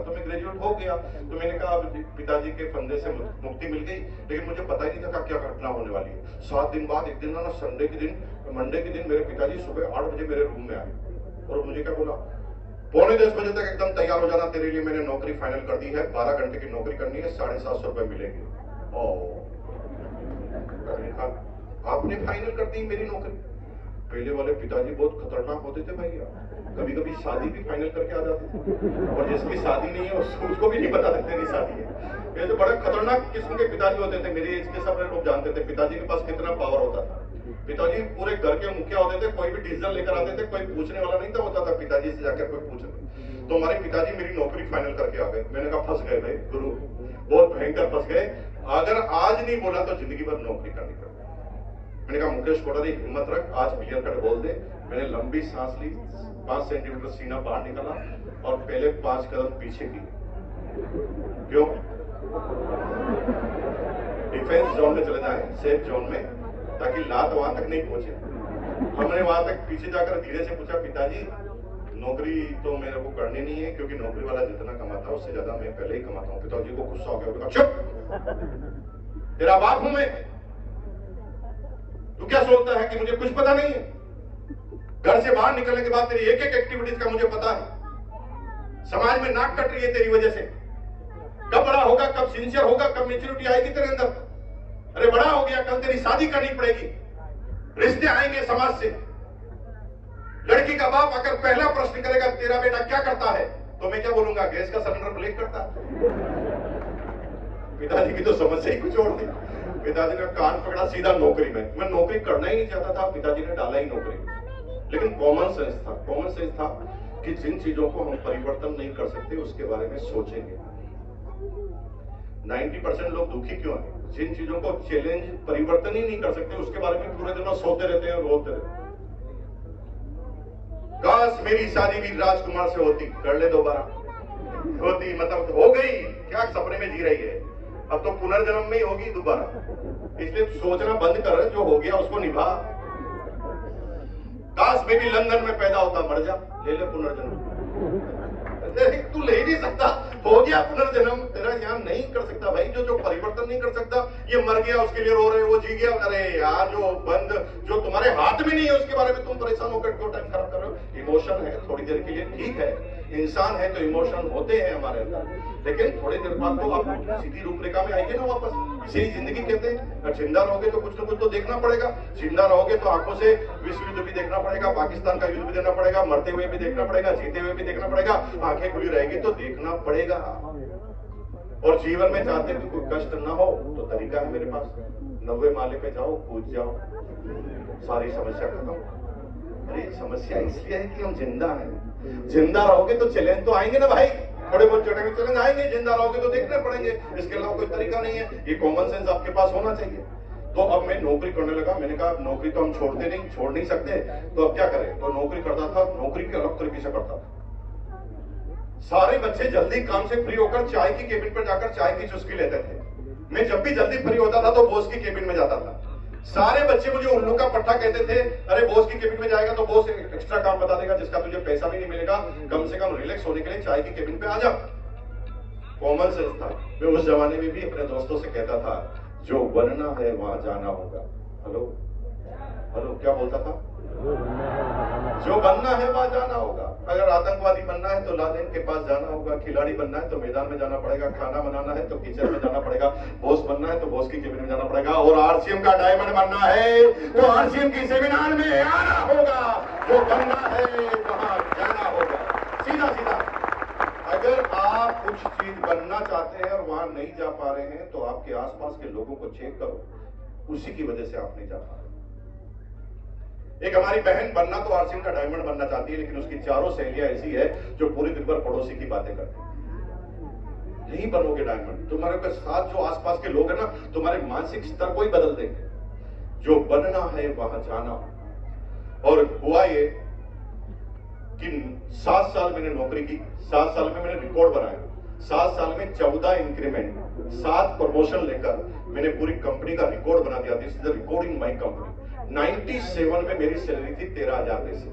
तो मैं ग्रेजुएट हो गया। तो मैंने कहा अब पिताजी के फंदे से मुक्ति मिल गई, लेकिन मुझे पता ही नहीं था क्या घटना होने वाली है। 7 दिन बाद एक दिन ना संडे के दिन, मंडे के दिन मेरे पिताजी सुबह 8 बजे मेरे रूम में आए और मुझे क्या बोला, पौने 10 बजे तक एकदम तैयार हो जाना, तेरे लिए मैंने नौकरी फाइनल कर दी है, 12 घंटे की नौकरी करनी है, 750 रुपए मिलेंगे। आपने फाइनल कर दी मेरी नौकरी। पहले वाले पिताजी बहुत खतरनाक होते थे भैया, कभी कभी शादी भी फाइनल करके आ जाते थे, और जिसकी शादी नहीं है उसको भी नहीं बता देते नहीं शादी है। ये तो बड़े खतरनाक किस्म के पिताजी होते थे। मेरे एज के सब लोग जानते थे पिताजी के पास कितना पावर होता था। पिताजी पूरे घर के मुखिया होते थे, कोई भी डिसीजन लेकर आते थे, कोई पूछने वाला नहीं था, होता था पिताजी से जाकर कोई पूछे। तो हमारे पिताजी मेरी नौकरी फाइनल करके आ गए। मैंने कहा फंस गए भाई गुरु, बहुत भयंकर फंस गए, अगर आज नहीं बोला तो जिंदगी भर नौकरी करनी पड़ेगी। मैंने कहा मुकेश कोठारी हिम्मत रख, आज क्लियर कट बोल दे। मैंने लंबी सांस ली, 5 सेंटीमीटर सीना बाहर निकाला और पहले 5 कदम पीछे किए। क्यों? डिफेंस जोन में चले जाए, सेफ जोन में, ताकि लात वहां तक नहीं पहुंचे। हमने वहां तक पीछे जाकर धीरे से पूछा, पिताजी नौकरी तो मेरे को करनी नहीं है, क्योंकि नौकरी वाला जितना कमाता है उससे ज्यादा मैं पहले ही कमाता हूँ। पिताजी को गुस्सा हो गया, चुप, तेरा बाप हूं मैं, तू क्या सोचता है कि मुझे कुछ पता नहीं है? घर से बाहर निकलने के बाद तेरी एक एक एक्टिविटीज का मुझे पता है। समाज में नाक कट रही है तेरी वजह से। कब बड़ा होगा, कब सिंसियर होगा, कब मेच्योरिटी आएगी तेरे अंदर? अरे बड़ा हो गया, कल तेरी शादी करनी पड़ेगी, रिश्ते आएंगे समाज से। लड़की का बाप अगर पहला प्रश्न करेगा तेरा बेटा क्या करता है, तो मैं क्या बोलूंगा, गैस का सिलेंडर ब्रेक करता है। पिताजी की तो समस्या ही कुछ और थी। पिताजी ने कान पकड़ा सीधा नौकरी में। मैं नौकरी करना ही नहीं चाहता था, पिताजी ने डाला ही नौकरी में। लेकिन कॉमन सेंस था कि जिन चीजों को हम परिवर्तन नहीं कर सकते उसके बारे में सोचेंगे। 90% लोग दुखी क्यों हैं? जिन चीजों को चैलेंज परिवर्तन ही नहीं कर सकते उसके बारे में पूरे दिन सोते रहते हैं, रोते रहते हैं। काश मेरी शादी भी राजकुमार से होती, कर ले दोबारा होती, मतलब हो गई, क्या सपने में जी रही है? अब तो पुनर्जन्म में ही होगी दोबारा। इसलिए सोचना बंद कर, जो हो गया उसको निभा। काश मैं भी लंदन में पैदा होता, मर जा, ले ले पुनर्जन्म। तू ले नहीं सकता, हो गया पुनर्जन्म, तेरा ध्यान नहीं कर सकता भाई। जो परिवर्तन नहीं कर सकता, ये मर गया उसके लिए रो रहे, वो जी गया, अरे यार जो तुम्हारे हाथ में नहीं है उसके बारे में तुम परेशान होकर क्यों टाइम खराब कर रहे हो? इमोशन है थोड़ी देर के लिए, ठीक है, इंसान है तो इमोशन होते हैं हमारे अंदर, लेकिन थोड़ी देर बाद तो आप सीधी रूपरेखा में आएंगे ना वापस। इसे ही जिंदगी कहते हैं। जिंदा रहोगे तो कुछ ना कुछ तो देखना पड़ेगा। जिंदा रहोगे तो आंखों से विश्व युद्ध भी देखना पड़ेगा, पाकिस्तान का युद्ध भी देखना पड़ेगा, मरते हुए भी देखना पड़ेगा, जीते हुए भी देखना पड़ेगा। आंखें खुली रहेगी तो देखना पड़ेगा। और जीवन में चाहते कि कोई कष्ट ना हो तो तरीका है मेरे पास, 90 माले पे जाओ, कूद जाओ, सारी समस्या खत्म। अरे समस्या इसलिए है कि हम जिंदा हैं। जिंदा रहोगे तो चैलेंज तो आएंगे ना भाई, थोड़े बहुत छोटे में चैलेंज आएंगे। जिंदा रहोगे तो देखने पड़ेंगे, इसके अलावा कोई तरीका नहीं है। ये कॉमन सेंस आपके पास होना चाहिए। तो अब मैं नौकरी करने लगा। मैंने कहा नौकरी तो हम छोड़ नहीं सकते, तो अब क्या करें? तो नौकरी करता था, नौकरी भी अलग तरीके से करता था। सारे बच्चे जल्दी काम से फ्री होकर चाय की केबिन पर जाकर चाय की चुस्की लेते थे। मैं जब भी जल्दी फ्री होता था तो बॉस की केबिन में जाता था। सारे बच्चे मुझे उल्लू का पट्टा कहते थे, अरे बॉस की केबिन में जाएगा तो बॉस एक्स्ट्रा काम बता देगा जिसका तुझे पैसा भी नहीं मिलेगा, कम से कम रिलैक्स होने के लिए चाय की केबिन पे आ जा। कॉमन सेंस था। मैं उस जमाने में भी अपने दोस्तों से कहता था, जो बनना है वहां जाना होगा। हेलो क्या बोलता था? जो बनना है वहां जाना होगा। अगर आतंकवादी बनना है तो लादेन के पास जाना होगा, खिलाड़ी बनना है तो मैदान में जाना पड़ेगा, खाना बनाना है तो किचन में जाना पड़ेगा, बॉस बनना है तो बॉस की केबिन में जाना पड़ेगा, और आरसीएम का डायमंड बनना है तो आरसीएम की सेमिनार में आना होगा। जो बनना है वहां जाना होगा। सीधा। अगर आप कुछ चीज बनना चाहते हैं और वहां नहीं जा पा रहे हैं तो आपके आसपास के लोगों को चेक करो, उसी की वजह से आप नहीं जा पा रहे। एक हमारी बहन बनना तो आरसीएम का डायमंड बनना चाहती है, लेकिन उसकी चारों सहेलियां ऐसी है जो पूरी दिन भर पड़ोसी की बातें करती है। नहीं बनोगे डायमंड। तुम्हारे के साथ जो आसपास के लोग हैं ना, तुम्हारे मानसिक स्तर को ही बदल देंगे। जो बनना है वहां जाना। और हुआ ये कि 7 साल मैंने नौकरी की, 7 साल में मैंने रिकॉर्ड बनाया, 7 साल में 14 इंक्रीमेंट, 7 प्रमोशन लेकर मैंने पूरी कंपनी का रिकॉर्ड बना दिया। This is the record in my company. 97 में मेरी सैलरी थी 13,000 पैसे।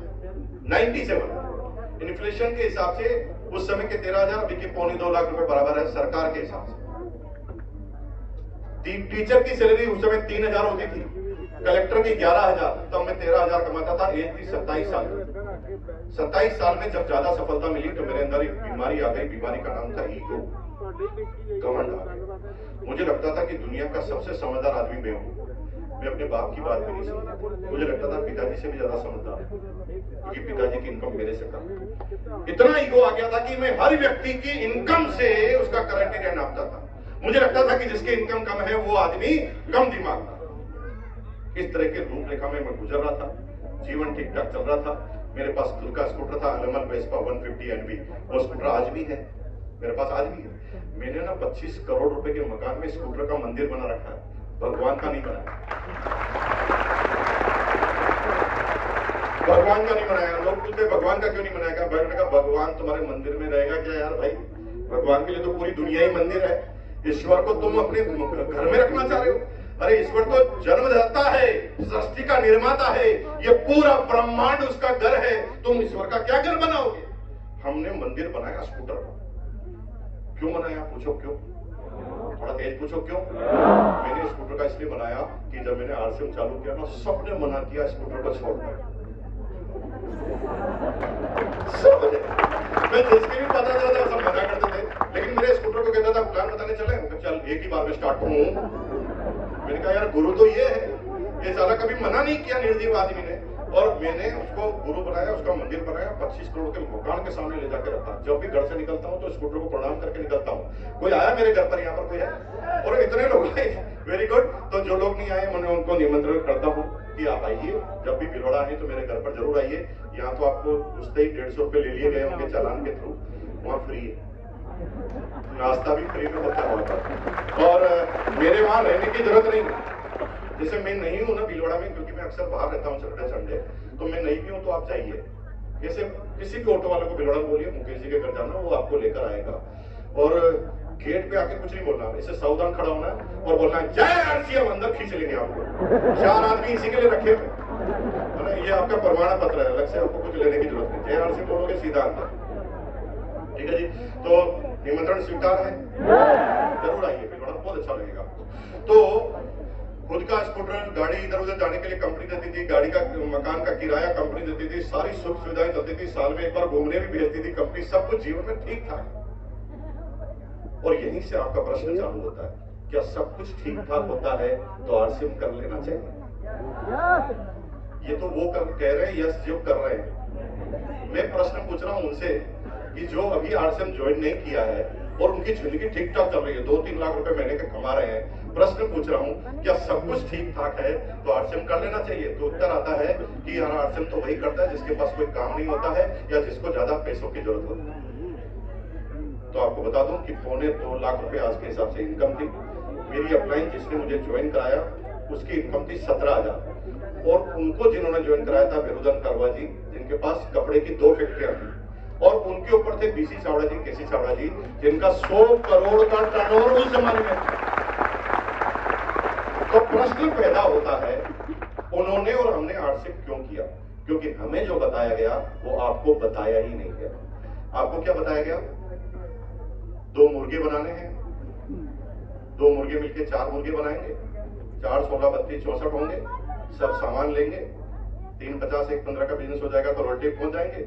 97 इन्फ्लेशन के हिसाब से उस समय के 13,000 अभी के 2.25 लाख रुपए बराबर है सरकार के हिसाब से। टीचर की सैलरी उस समय 3,000 होती थी, कलेक्टर की 11,000, तब मैं 13,000 कमाता था। एज थी 27 साल। 27 साल में जब ज्यादा सफलता मिली तो मेरे अंदर एक बीमारी आ गई। बीमारी का नाम था ईगो, घमंड आ गया। मुझे लगता था कि दुनिया का सबसे समझदार आदमी मैं हूं। मैं अपने बाप की बात भी नहीं सुनता। मुझे लगता था पिताजी से भी ज्यादा समझदार, क्योंकि पिताजी की इनकम मेरे से कम। इतना ईगो आ गया था कि मैं हर व्यक्ति की इनकम से उसका क्राइटेरिया नापता था। मुझे लगता था कि जिसकी इनकम कम है वो आदमी कम दिमाग का। इस तरह के रूपरेखा में मैं गुजर रहा था। जीवन ठीक ठाक चल रहा था। मेरे पास खुद का स्कूटर था, एलएमएल वेस्पा 150 NV। वो स्कूटर आज भी है मेरे पास, आज भी है। मैंने ना 25 करोड़ रुपए के मकान में स्कूटर का मंदिर बना रखा है, भगवान का नहीं बनाया। भगवान का नहीं बनाया। लोग पूछते भगवान का क्यों नहीं बनाया? मैंने कहा भगवान तुम्हारे मंदिर में रहेगा क्या यार भाई? भगवान के लिए तो पूरी दुनिया ही मंदिर है। ईश्वर को तुम अपने घर में रखना चाह रहे हो? अरे ईश्वर तो जन्मदाता है, सृष्टि का निर्माता है, ये पूरा ब्रह्मांड उसका घर है। तुम ईश्वर का क्या घर बनाओगे? हमने मंदिर बनाया स्कूटर का। क्यों बनाया? पूछो क्यों? थोड़ा तेज पूछो क्यों? मैंने स्कूटर का इसलिए बनाया कि जब मैंने आरसीएम चालू किया ना, सबने मना किया स्कूटर को छोड़कर। सबने, मैं जिसके भी पता चला सब मना करते थे, लेकिन मेरे स्कूटर को कहता था प्लान बताने चले, चल एक ही बार में स्टार्ट करूं। मैंने कहा यार गुरु तो ये है, ये साला कभी मना नहीं किया निर्जीव आदमी ने। और मैंने उसको गुरु बनाया, उसका मंदिर बनाया, 25 करोड़ के मकान के सामने ले जाकर रखा। जब भी घर से निकलता हूँ तो स्कूटर को प्रणाम करके निकलता हूँ। कोई आया मेरे घर पर? यहाँ पर कोई है? और इतने लोग आए, वेरी गुड। तो जो लोग नहीं आए मैंने उनको निमंत्रण करता हूँ कि आप आइए, जब भी भिलवाड़ा आए तो मेरे घर पर जरूर आइए। यहाँ तो आपको घुसते ही 150 रुपए ले लिए गए होंगे चालान के थ्रू, वहाँ फ्री है, नाश्ता भी फ्री में होता है। और मेरे वहां रहने की जरूरत नहीं है। जैसे मैं नहीं हूं ना भिलवाड़ा में, क्योंकि मैं अक्सर बाहर रहता हूँ सैटरडे संडे, तो मैं नहीं भी हूं तो आप जाइए। जैसे किसी भी ऑटो वाले को भिलवाड़ा बोलिए मुकेश जी के घर जाना, वो आपको लेकर आएगा। और गेट पे आके कुछ नहीं बोलना, इसे सावधान खड़ा होना और बोलना जय आरसीएम, अंदर खींच लेंगे आपको। 4 आदमी इसी के लिए रखे हुए, ये आपका प्रमाण पत्र है, अलग से आपको कुछ लेने की जरूरत नहीं। जय आरसीएम बोलोगे सीधा अंदर, ठीक है जी। तो निमंत्रण स्वीकार है, जरूर आइए भिलवाड़ा, बहुत अच्छा लगेगा आपको। तो खुद का स्कूटर, गाड़ी इधर उधर जाने के लिए कंपनी देती थी, गाड़ी का मकान का किराया कंपनी देती थी, सारी सुख सुविधाएं देती थी, साल में एक बार घूमने भी भेजती थी कंपनी, सब कुछ जीवन में ठीक ठाक। और यहीं से आपका प्रश्न चालू होता है, क्या सब कुछ ठीक ठाक होता है तो आरसीएम कर लेना चाहिए? ये तो वो कह रहे हैं, यस जो कर रहे हैं। मैं प्रश्न पूछ रहा हूं उनसे कि जो अभी आरसीएम ज्वाइन नहीं किया है और उनकी जिंदगी ठीक ठाक चल रही है, 2-3 लाख रुपए महीने के कमा रहे हैं, प्रश्न पूछ रहा हूं क्या सब कुछ ठीक ठाक है तो आरसीएम कर लेना चाहिए? तो उत्तर आता है कि यार आरसीएम तो वही करता है जिसके पास कोई काम नहीं होता है या जिसको ज्यादा पैसों की जरूरत होती है। तो आपको बता दूं कि 2.25 लाख रुपए आज के हिसाब से इनकम थी। मेरी अपलाइन जिसने मुझे ज्वाइन कराया उसकी इनकम थी 17,000। और उनको जिन्होंने ज्वाइन कराया था बिरुदन करवा जी, जिनके पास कपड़े की 2 फैक्ट्रियां थी, और उनके ऊपर थे बीसी चावड़ा जी, केसी चावड़ा जी, जिनका 100 करोड़ का टर्नओवर उस जमाने में। तो प्रश्न पैदा होता है उन्होंने और हमने आरसीएम क्यों किया? क्योंकि हमें जो बताया गया वो आपको बताया ही नहीं गया। आपको क्या बताया गया? 2 मुर्गे बनाने हैं, 2 मुर्गे मिलके 4 मुर्गे बनाएंगे, 4 16 32 64 होंगे, सब सामान लेंगे, 3 50 1 15 का बिजनेस हो जाएगा तो रॉयल्टी पहुंच जाएंगे,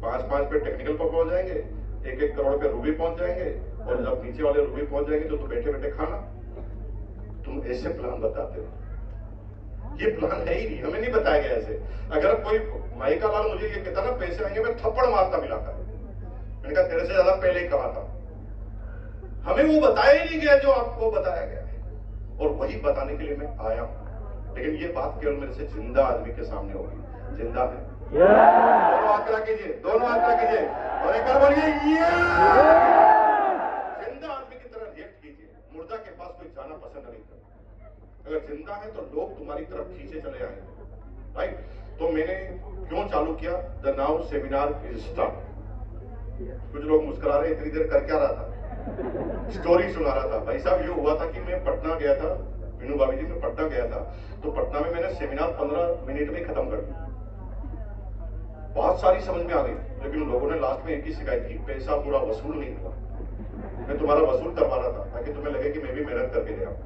5 पे टेक्निकल पर पहुंच जाएंगे, 1 करोड़ पे रूबी पहुंच जाएंगे, और जब नीचे वाले रूबी पहुंच जाएंगे तो बैठे बैठे खाना। तुम ऐसे प्लान बताते हो? ये प्लान है ही नहीं, हमें नहीं बताया गया ऐसे। अगर कोई माइका लाल मुझे ये कहता ना पैसे आएंगे, मैं थप्पड़ मारता मिलाकर। मैंने कहा तेरे से ज्यादा पहले ही कहा था। हमें वो बताया ही नहीं गया जो आपको बताया गया है, और वही बताने के लिए मैं आया हूं। लेकिन ये बात केवल मेरे से जिंदा आदमी के सामने होगी। जिंदा है? दोनों हाथ खड़ा कीजिए, दोनों हाथ खड़ा कीजिए और एक बार बोलिए जिंदा आदमी की तरह रिएक्ट कीजिए। मुर्दा के पास कोई जाना पसंद नहीं करता। अगर जिंदा है तो लोग तुम्हारी तरफ खींचे चले आएंगे, राइट? तो मैंने क्यों चालू किया? The now seminar is start. कुछ लोग मुस्कुरा रहे, इतनी देर कर क्या रहा था? स्टोरी सुना रहा था। भाई साहब ये हुआ था कि मैं पटना गया था, मीनू भाभी जी, मैं पटना गया था, तो पटना में मैंने सेमिनार 15 मिनट में खत्म कर दिया। बहुत सारी समझ में आ गई, लेकिन उन लोगों ने लास्ट में एक ही शिकायत की, पैसा पूरा वसूल नहीं हुआ। मैं तुम्हारा वसूल करवा रहा था ताकि तुम्हें लगे कि मैं भी मेहनत करके गया।